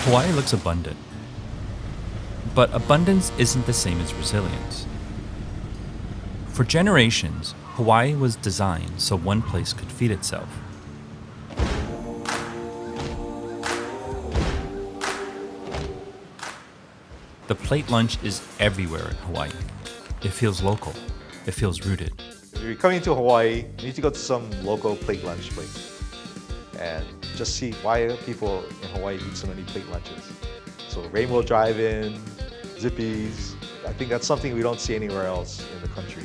Hawaii looks abundant. But abundance isn't the same as resilience. For generations, Hawaii was designed so one place could feed itself. The plate lunch is everywhere in Hawaii. It feels local. It feels rooted. If you're coming to Hawaii, you need to go to some local plate lunch place and just see why people in Hawaii eat so many plate lunches. So Rainbow Drive-In, Zippy's, I think that's something we don't see anywhere else in the country.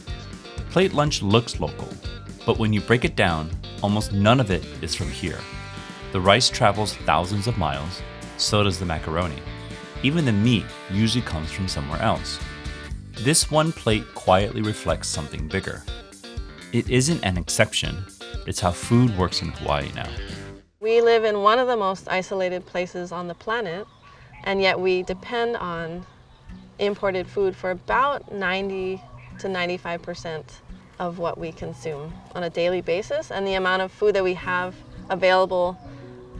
Plate lunch looks local, but when you break it down, almost none of it is from here. The rice travels thousands of miles, so does the macaroni. Even the meat usually comes from somewhere else. This one plate quietly reflects something bigger. It isn't an exception, it's how food works in Hawaii now. We live in one of the most isolated places on the planet, and yet we depend on imported food for about 90 to 95% of what we consume on a daily basis, and the amount of food that we have available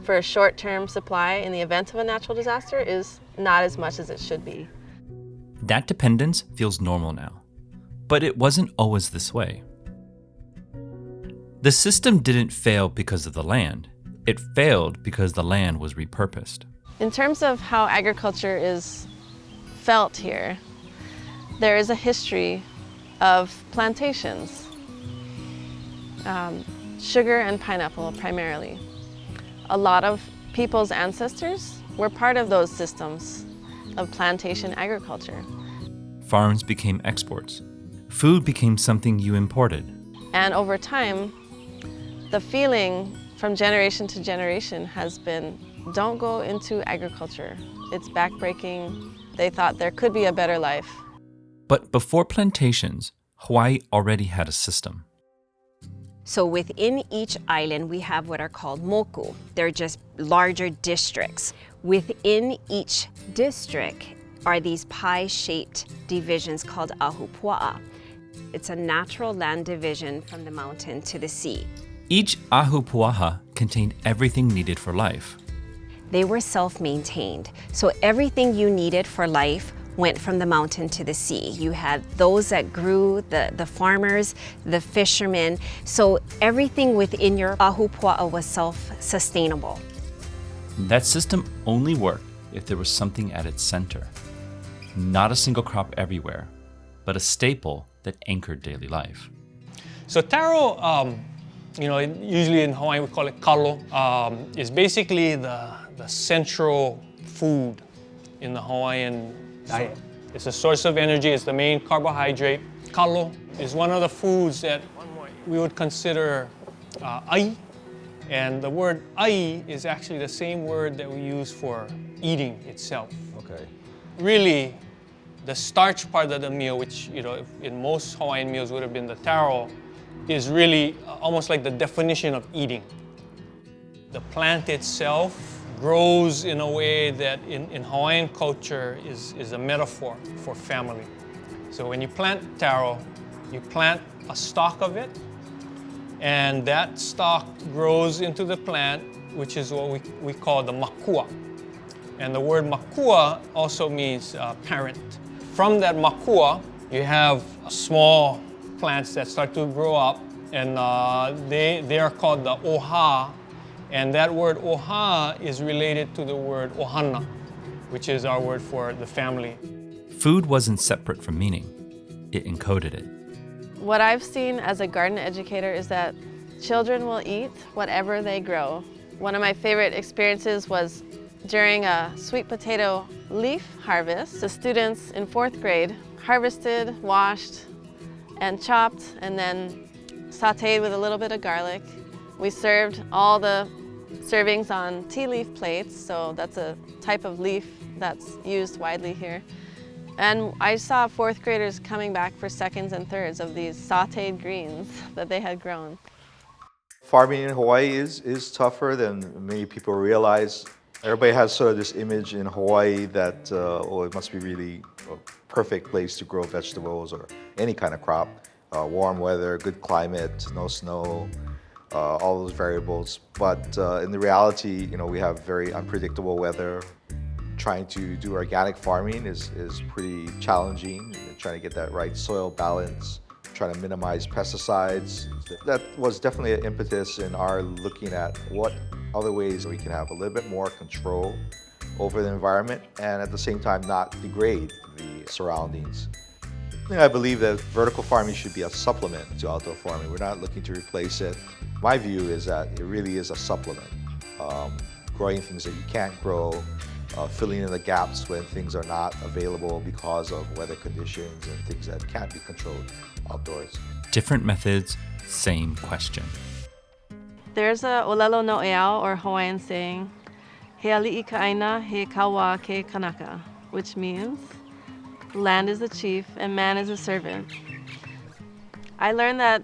for a short-term supply in the event of a natural disaster is not as much as it should be. That dependence feels normal now, but it wasn't always this way. The system didn't fail because of the land. It failed because the land was repurposed. In terms of how agriculture is felt here, there is a history of plantations, sugar and pineapple primarily. A lot of people's ancestors were part of those systems of plantation agriculture. Farms became exports. Food became something you imported. And over time, the feeling from generation to generation has been, don't go into agriculture. It's backbreaking. They thought there could be a better life. But before plantations, Hawaii already had a system. So within each island, we have what are called moku. They're just larger districts. Within each district are these pie-shaped divisions called Ahupua'a. It's a natural land division from the mountain to the sea. Each Ahupua'a contained everything needed for life. They were self-maintained. So everything you needed for life went from the mountain to the sea. You had those that grew, the farmers, the fishermen. So everything within your Ahupua'a was self-sustainable. That system only worked if there was something at its center. Not a single crop everywhere, but a staple that anchored daily life. So taro, usually in Hawaii we call it kalo, is basically the central food in the Hawaiian diet. It's a source of energy, it's the main carbohydrate. Kalo is one of the foods that we would consider ai, and the word ai is actually the same word that we use for eating itself. Okay. Really, the starch part of the meal, which in most Hawaiian meals would have been the taro, is really almost like the definition of eating. The plant itself grows in a way that in Hawaiian culture is a metaphor for family. So when you plant taro, you plant a stalk of it, and that stalk grows into the plant, which is what we call the makua. And the word makua also means parent. From that makua, you have small plants that start to grow up, and they are called the ʻOhana. And that word ʻOhana is related to the word ʻOhana, which is our word for the family. Food wasn't separate from meaning. It encoded it. What I've seen as a garden educator is that children will eat whatever they grow. One of my favorite experiences was during a sweet potato leaf harvest. The students in 4th grade harvested, washed, and chopped, and then sauteed with a little bit of garlic. We served all the servings on tea leaf plates, so that's a type of leaf that's used widely here. And I saw 4th graders coming back for seconds and thirds of these sauteed greens that they had grown. Farming in Hawaii is tougher than many people realize. Everybody has sort of this image in Hawaii that, it must be really a perfect place to grow vegetables or any kind of crop. Warm weather, good climate, no snow, all those variables. But in the reality, we have very unpredictable weather. trying to do organic farming is pretty challenging. Trying to get that right soil balance, trying to minimize pesticides. That was definitely an impetus in our looking at what other ways we can have a little bit more control over the environment and at the same time not degrade the surroundings. I believe that vertical farming should be a supplement to outdoor farming. We're not looking to replace it. My view is that it really is a supplement. Growing things that you can't grow, filling in the gaps when things are not available because of weather conditions and things that can't be controlled outdoors. Different methods, same question. There's a olelo no eao, or Hawaiian saying, he ali'i ka aina, he kawa ke kanaka, which means land is the chief and man is a servant. I learned that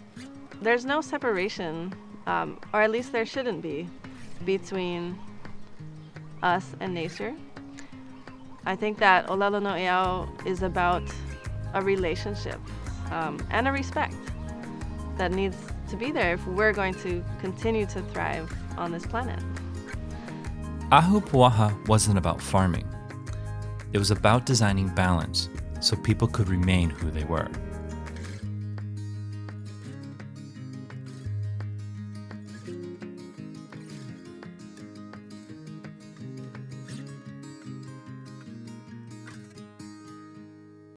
there's no separation, or at least there shouldn't be, between us and nature. I think that olelo no eao is about a relationship and a respect that needs to be there if we're going to continue to thrive on this planet. Ahupua'a wasn't about farming. It was about designing balance so people could remain who they were.